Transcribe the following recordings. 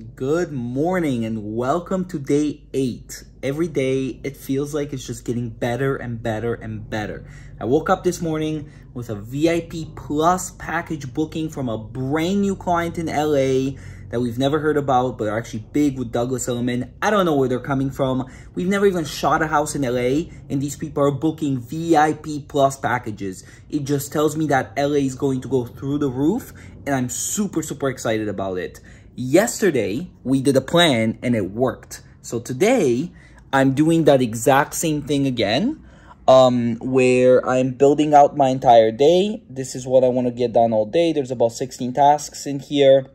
Good morning and welcome to day 8. Every day it feels like it's just getting better and better and better. I woke up this morning with a VIP Plus package booking from a brand new client in LA that we've never heard about, but are actually big with Douglas Elliman. I don't know where they're coming from. We've never even shot a house in LA, and these people are booking VIP Plus packages. It just tells me that LA is going to go through the roof, and I'm super excited about it. Yesterday, we did a plan and it worked. So today, I'm doing that exact same thing again, where I'm building out my entire day. This is what I want to get done all day. There's about 16 tasks in here.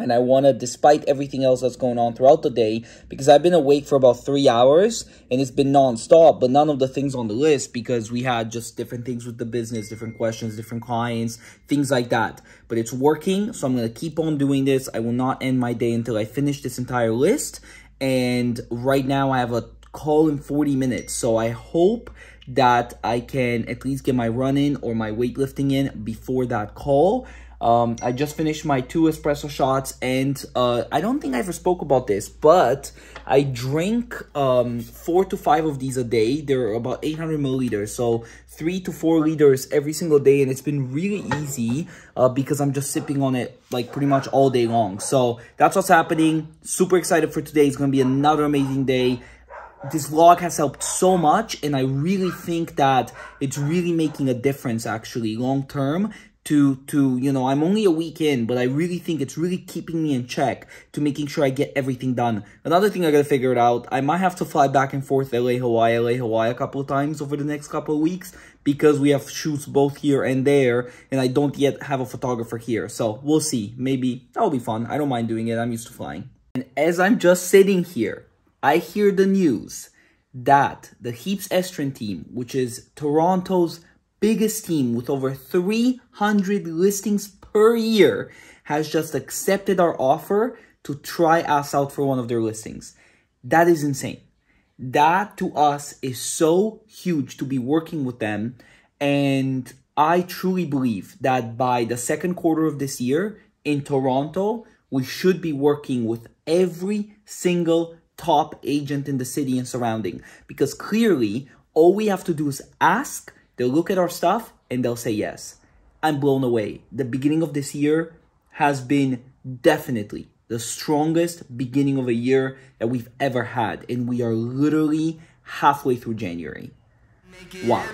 And I want to, despite everything else that's going on throughout the day, because I've been awake for about 3 hours and it's been nonstop, but none of the things on the list because we had just different things with the business, different questions, different clients, things like that. But it's working, so I'm going to keep on doing this. I will not end my day until I finish this entire list. And right now I have a call in 40 minutes. So I hope that I can at least get my run in or my weightlifting in before that call. I just finished my 2 espresso shots, and I don't think I ever spoke about this, but I drink 4 to 5 of these a day. They're about 800 milliliters, so 3 to 4 liters every single day, and it's been really easy because I'm just sipping on it like pretty much all day long. So that's what's happening. Super excited for today. It's going to be another amazing day. This vlog has helped so much, and I really think that it's really making a difference actually long term. You know, I'm only a week in, but I really think it's really keeping me in check to making sure I get everything done. Another thing I gotta figure it out, I might have to fly back and forth LA, Hawaii a couple of times over the next couple of weeks because we have shoots both here and there, and I don't yet have a photographer here. So we'll see. Maybe that'll be fun. I don't mind doing it. I'm used to flying. And as I'm just sitting here, I hear the news that the Heaps Estrin team, which is Toronto's biggest team with over 300 listings per year, has just accepted our offer to try us out for one of their listings. That is insane. That to us is so huge to be working with them. And I truly believe that by the second quarter of this year in Toronto, we should be working with every single top agent in the city and surrounding. Because clearly, all we have to do is ask. They'll look at our stuff and they'll say yes. I'm blown away. The beginning of this year has been definitely the strongest beginning of a year that we've ever had. And we are literally halfway through January. Wow.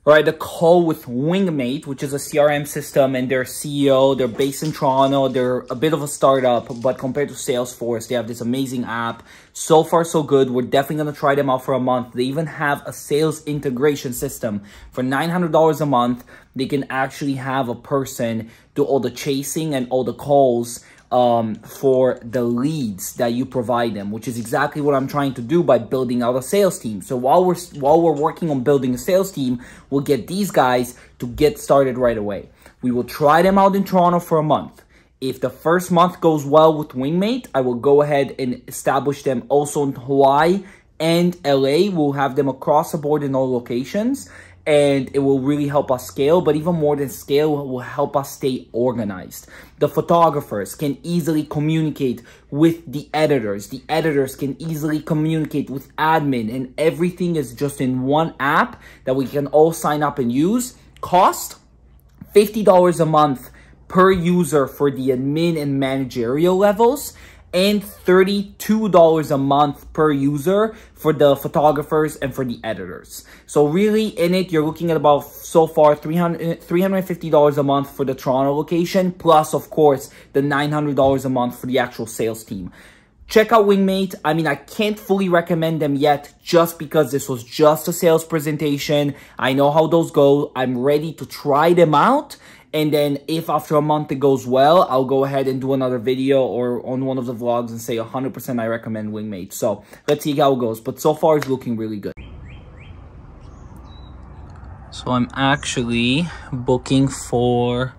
All right, the call with Wingmate, which is a CRM system, and their CEO, they're based in Toronto. They're a bit of a startup, but compared to Salesforce, they have this amazing app. So far, so good. We're definitely going to try them out for a month. They even have a sales integration system. For $900 a month, they can actually have a person do all the chasing and all the calls for the leads that you provide them, which is exactly what I'm trying to do by building out a sales team. So while we're working on building a sales team, we'll get these guys to get started right away. We will try them out in Toronto for a month. If the first month goes well with Wingmate, I will go ahead and establish them also in Hawaii and LA. We'll have them across the board in all locations. And it will really help us scale, but even more than scale, it will help us stay organized. The photographers can easily communicate with the editors. The editors can easily communicate with admin, and everything is just in one app that we can all sign up and use. Cost $50 a month per user for the admin and managerial levels, and $32 a month per user for the photographers and for the editors. So really in it, you're looking at about so far $350 a month for the Toronto location, plus of course the $900 a month for the actual sales team. Check out Wingmate. I mean, I can't fully recommend them yet just because this was just a sales presentation. I know how those go. I'm ready to try them out. And then if after a month it goes well, I'll go ahead and do another video or on one of the vlogs and say 100% I recommend Wingmate. So let's see how it goes. But so far it's looking really good. So I'm actually booking for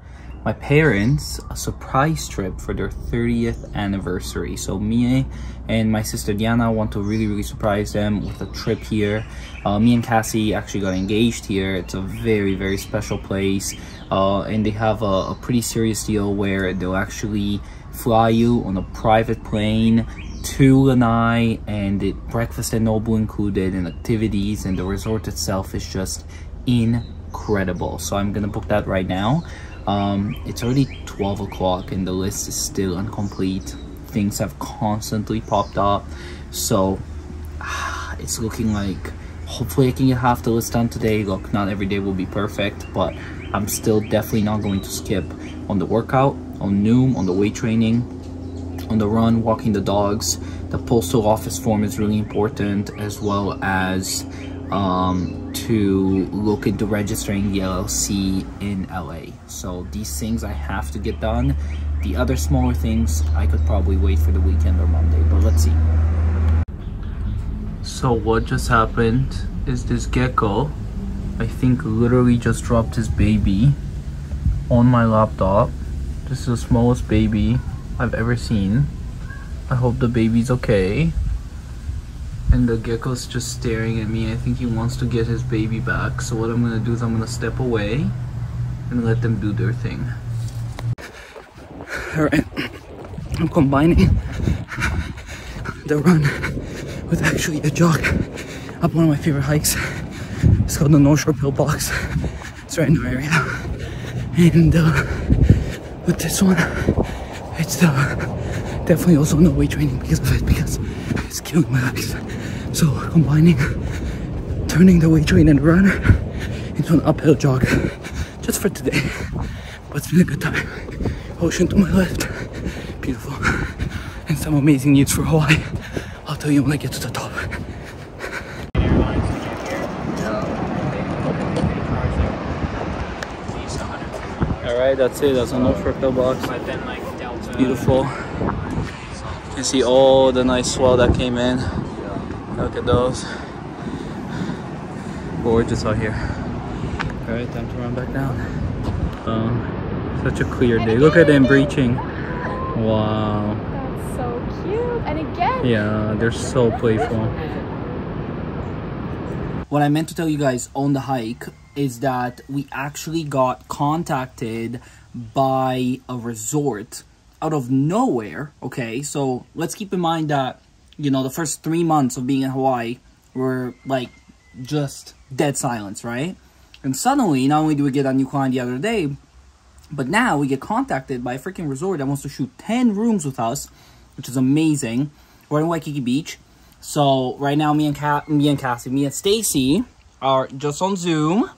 my parents a surprise trip for their 30th anniversary. So me and my sister Diana want to really surprise them with a trip here. Me and Cassie actually got engaged here. It's a very special place, and they have a pretty serious deal where they'll actually fly you on a private plane to Lanai, and breakfast and Nobu included, and activities, and the resort itself is just incredible. So I'm gonna book that right now. It's already 12 o'clock and the list is still incomplete. Things have constantly popped up, so it's looking like hopefully I can get half the list done today. Look, not every day will be perfect, but I'm still definitely not going to skip on the workout, on Noom, on the weight training, on the run, walking the dogs. The postal office form is really important, as well as to look into registering the LLC in LA. So these things I have to get done. The other smaller things I could probably wait for the weekend or Monday, but let's see. So what just happened is this gecko, I think, literally just dropped his baby on my laptop. This is the smallest baby I've ever seen. I hope the baby's okay. And the gecko's just staring at me. I think he wants to get his baby back. So what I'm gonna do is I'm gonna step away and let them do their thing. Alright, I'm combining the run with actually a jog up one of my favorite hikes. It's called the North Shore Pillbox. It's right in the area. And with this one, it's definitely also no weight training because of it, because it's killing my legs. So combining, turning the weight train and run into an uphill jog just for today. But it's been a good time. Ocean to my left, beautiful, and some amazing news for Hawaii. I'll tell you when I get to the top. Alright, that's it. That's a North Shore Pillbox. It's beautiful. You can see all the nice swell that came in. Look at those. Gorgeous out here. Alright, time to run back down. Such a clear day. Look at them breaching. Wow. That's so cute. And again. Yeah, they're so playful. What I meant to tell you guys on the hike is that we actually got contacted by a resort out of nowhere. Okay, so let's keep in mind that, you know, the first 3 months of being in Hawaii were like just dead silence, right? And suddenly, not only do we get a new client the other day, but now we get contacted by a freaking resort that wants to shoot 10 rooms with us, which is amazing. We're in Waikiki Beach. So right now, me and Stacy are just on Zoom,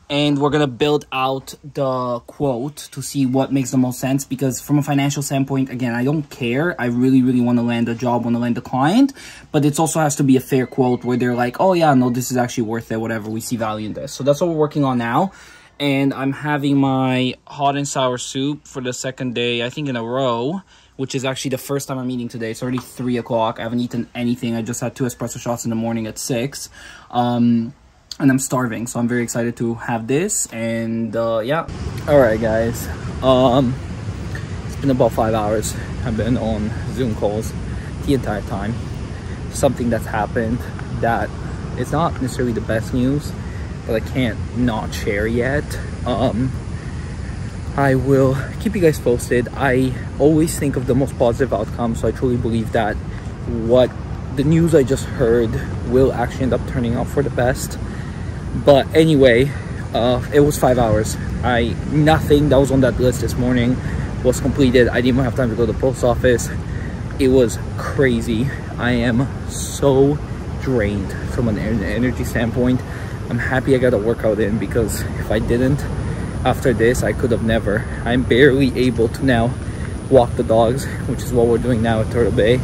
and we're gonna build out the quote to see what makes the most sense. Because from a financial standpoint, again, I don't care. I really want to land a job, want to land a client, but it also has to be a fair quote where they're like, oh yeah, no, this is actually worth it, whatever, we see value in this. So that's what we're working on now. And I'm having my hot and sour soup for the second day, I think in a row, which is actually the first time I'm eating today. It's already 3 o'clock. I haven't eaten anything. I just had 2 espresso shots in the morning at 6. And I'm starving, so I'm very excited to have this. And yeah. Alright guys, it's been about 5 hours. I've been on Zoom calls the entire time. Something that's happened that is not necessarily the best news, but I can't not share yet. I will keep you guys posted. I always think of the most positive outcome, so I truly believe that what the news I just heard will actually end up turning out for the best. But anyway, it was 5 hours. Nothing that was on that list this morning was completed. I didn't even have time to go to the post office. It was crazy. I am so drained from an energy standpoint. I'm happy I got a workout in, because if I didn't, after this, I could have never. I'm barely able to now walk the dogs, which is what we're doing now at Turtle Bay.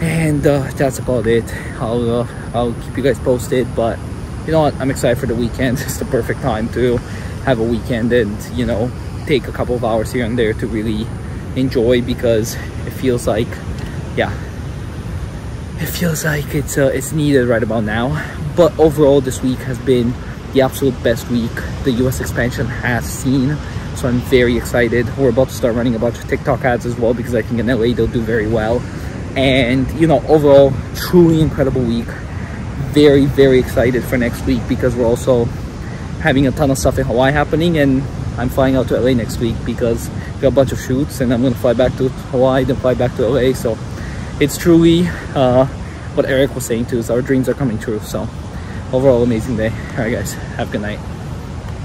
And that's about it. I'll keep you guys posted, but you know what? I'm excited for the weekend. It's the perfect time to have a weekend and, you know, take a couple of hours here and there to really enjoy, because it feels like, yeah, it feels like it's needed right about now. But overall, this week has been the absolute best week the US expansion has seen. So I'm very excited. We're about to start running a bunch of TikTok ads as well, because I think in LA they'll do very well. And you know, overall, truly incredible week. Very, very excited for next week, because we're also having a ton of stuff in Hawaii happening, and I'm flying out to LA next week because we got a bunch of shoots, and I'm gonna fly back to Hawaii, then fly back to LA. So it's truly what Eric was saying too, is our dreams are coming true. So overall, amazing day. All right guys, have a good night.